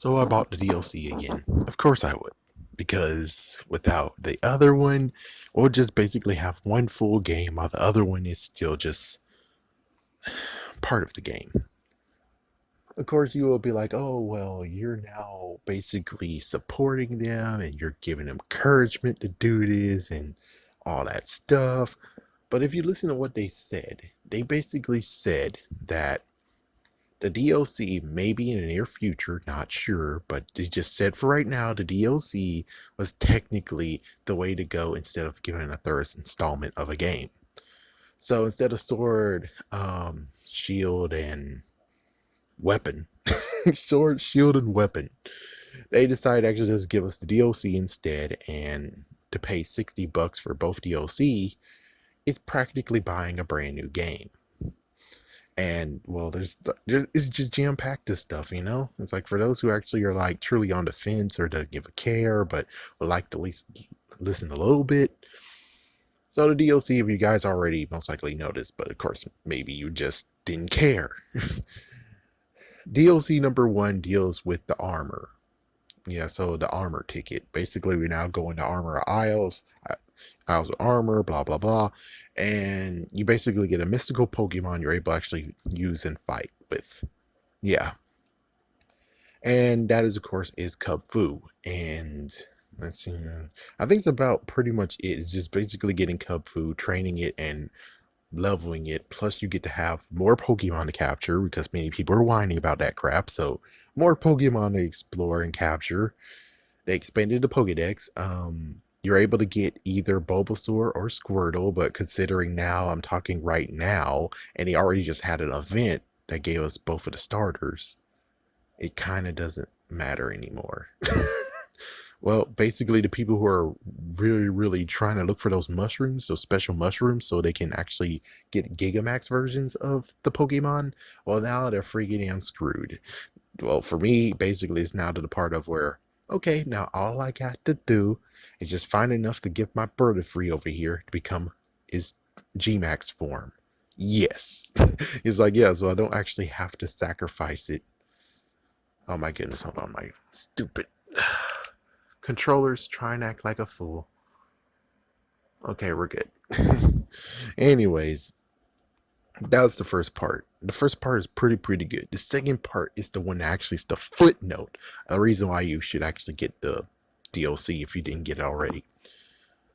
So I bought the DLC again. Of course I would. Because without the other one, we'll just basically have one full game while the other one is still just part of the game. Of course, you will be like, oh, well, you're now basically supporting them and you're giving them encouragement to do this and all that stuff. But if you listen to what they basically said that the DLC may be in the near future, not sure, but they just said for right now the DLC was technically the way to go instead of giving a third installment of a game. So instead of sword, shield, and weapon, sword, shield, and weapon, they decided to actually just give us the DLC instead, and to pay $60 for both DLC is practically buying a brand new game. And well, there's it's just jam packed this stuff, you know. It's like for those who actually are like truly on the fence or don't give a care, but would like to at least listen a little bit. So the DLC, if you guys already most likely noticed, but of course maybe you just didn't care. DLC number one deals with the armor. Yeah, so the armor ticket. Basically, we now go into armor aisles, aisles of armor, blah blah blah, and you basically get a mystical Pokemon you're able to actually use and fight with. Yeah, and that is of course is Kubfu, and let's see, I think it's about pretty much it. It's just basically getting Kubfu, training it, and leveling it. Plus, you get to have more Pokemon to capture because many people are whining about that crap. So more Pokemon to explore and capture. They expanded the Pokedex. You're able to get either Bulbasaur or Squirtle, but considering now, I'm talking right now, and they already just had an event that gave us both of the starters, it kind of doesn't matter anymore. Well, basically, the people who are really, really trying to look for those mushrooms, those special mushrooms, so they can actually get Gigamax versions of the Pokemon, well, now they're freaking damn screwed. Well, for me, basically, it's now to the part of where, okay, now all I got to do is just find enough to give my Butterfree over here to become his Gmax form. Yes. It's like, yeah, so I don't actually have to sacrifice it. Oh my goodness, hold on, my stupid controllers try and act like a fool. Okay, we're good. Anyways, that was the first part. The first part is pretty good. The second part is the one that actually is the footnote. The reason why you should actually get the DLC if you didn't get it already.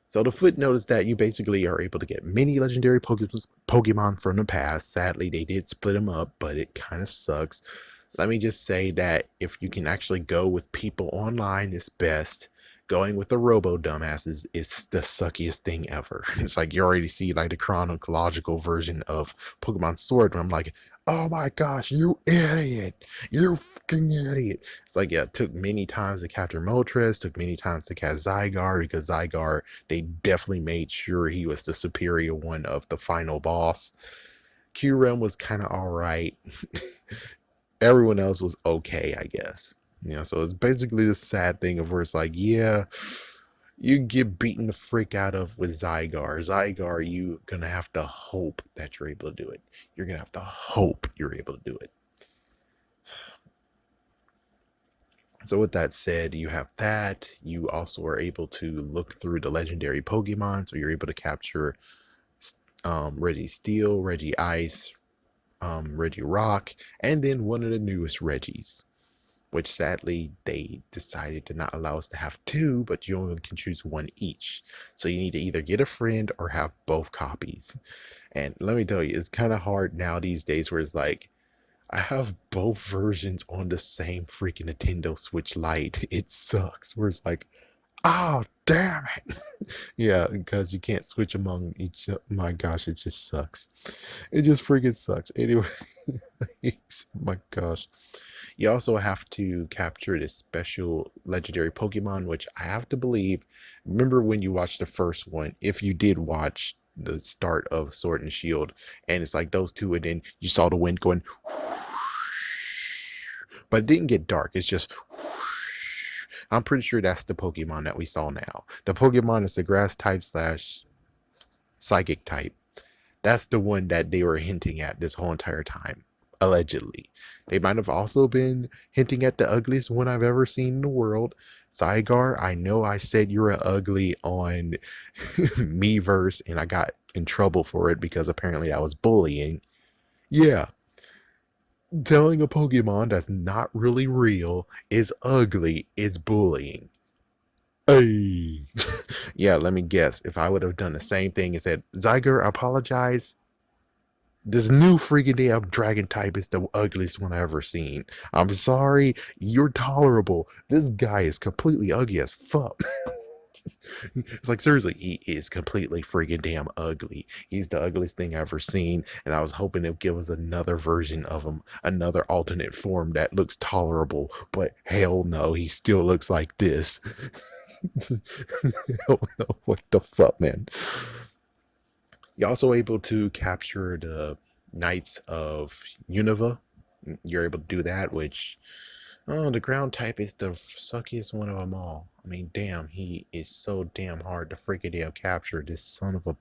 So the footnote is that you basically are able to get many legendary Pokemon from the past. Sadly, they did split them up, but it kind of sucks. Let me just say that if you can actually go with people online, it's best. Going with the robo dumbasses is the suckiest thing ever. It's like you already see like the chronological version of Pokemon Sword, where I'm like, oh my gosh, you idiot, you fucking idiot. It's like, yeah, it took many times to capture Moltres, took many times to catch Zygarde, because Zygarde, they definitely made sure he was the superior one of the final boss. Kyurem was kind of alright. Everyone else was okay, I guess. You know, so it's basically the sad thing of where it's like, yeah, you get beaten the frick out of with Zygarde. Zygarde, you gonna have to hope that you're able to do it. You're gonna have to hope you're able to do it. So with that said, you have that. You also are able to look through the legendary Pokemon, so you're able to capture Registeel, Regice, Regirock, and then one of the newest Regis, which sadly they decided to not allow us to have two, but you only can choose one each. So you need to either get a friend or have both copies. And let me tell you, it's kind of hard now these days where it's like, I have both versions on the same freaking Nintendo Switch Lite. It sucks. Where it's like, oh, damn it. Yeah, because you can't switch among each. My gosh, it just sucks. It just freaking sucks. Anyway, my gosh. You also have to capture this special legendary Pokemon, which I have to believe. Remember when you watched the first one, if you did watch the start of Sword and Shield, and it's like those two, and then you saw the wind going, but it didn't get dark. It's just, I'm pretty sure that's the Pokemon that we saw now. The Pokemon is the grass type slash psychic type. That's the one that they were hinting at this whole entire time. Allegedly. They might have also been hinting at the ugliest one I've ever seen in the world. Zygar, I know I said you were ugly on Miiverse and I got in trouble for it because apparently I was bullying. Yeah, telling a Pokemon that's not really real is ugly is bullying. Hey. Yeah, let me guess. If I would have done the same thing and said, Zyger, I apologize. This new freaking damn dragon type is the ugliest one I've ever seen. I'm sorry, you're tolerable. This guy is completely ugly as fuck. It's like, seriously, he is completely freaking damn ugly. He's the ugliest thing I've ever seen, and I was hoping they'd give us another version of him, another alternate form that looks tolerable, but hell no, he still looks like this. Hell no, what the fuck, man? You're also able to capture the Knights of Unova. You're able to do that, which, oh, the ground type is the suckiest one of them all. I mean, damn, he is so damn hard to freaking damn capture, this son of a.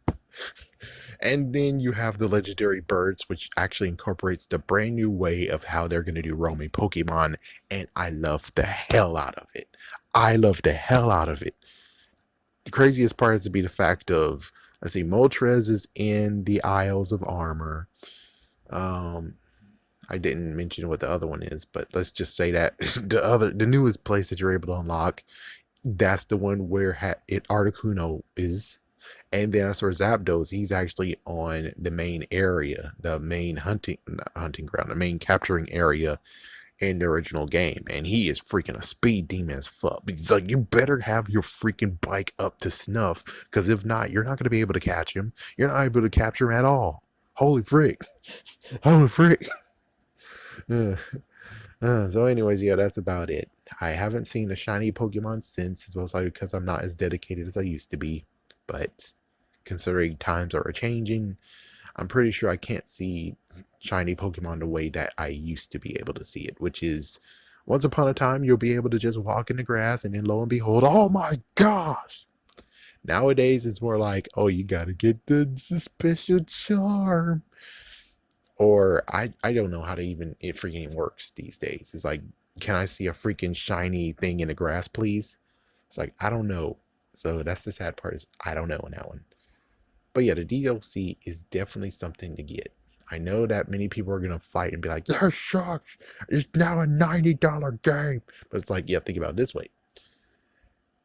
And then you have the legendary birds, which actually incorporates the brand new way of how they're going to do roaming Pokemon. And I love the hell out of it. I love the hell out of it. The craziest part is to be the fact of, let's see, Moltres is in the Isles of Armor. I didn't mention what the other one is, but let's just say that the newest place that you're able to unlock, that's the one where Articuno is. And then as for Zapdos, he's actually on the main area, the main hunting ground, the main capturing area in the original game. And he is freaking a speed demon as fuck. It's like, you better have your freaking bike up to snuff, because if not, you're not going to be able to catch him. You're not able to capture him at all. Holy frick. Holy frick. So anyways, yeah, that's about it. I haven't seen a shiny Pokemon since, as well as because I'm not as dedicated as I used to be. But considering times are changing, I'm pretty sure I can't see shiny Pokemon the way that I used to be able to see it, which is, once upon a time, you'll be able to just walk in the grass and then lo and behold, oh my gosh! Nowadays, it's more like, oh, you gotta get the special charm. Or I don't know how to even it freaking works these days. It's like, can I see a freaking shiny thing in the grass, please? It's like, I don't know. So that's the sad part, is I don't know in that one. But yeah, the DLC is definitely something to get. I know that many people are gonna fight and be like, that sucks. It's now a $90 game. But it's like, yeah, think about it this way.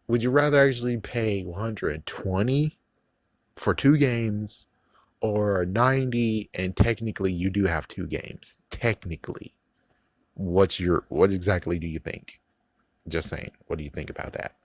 Would you rather actually pay $120 for 2 games, or 90 and technically you do have 2 games? Technically. What exactly do you think? Just saying. What do you think about that?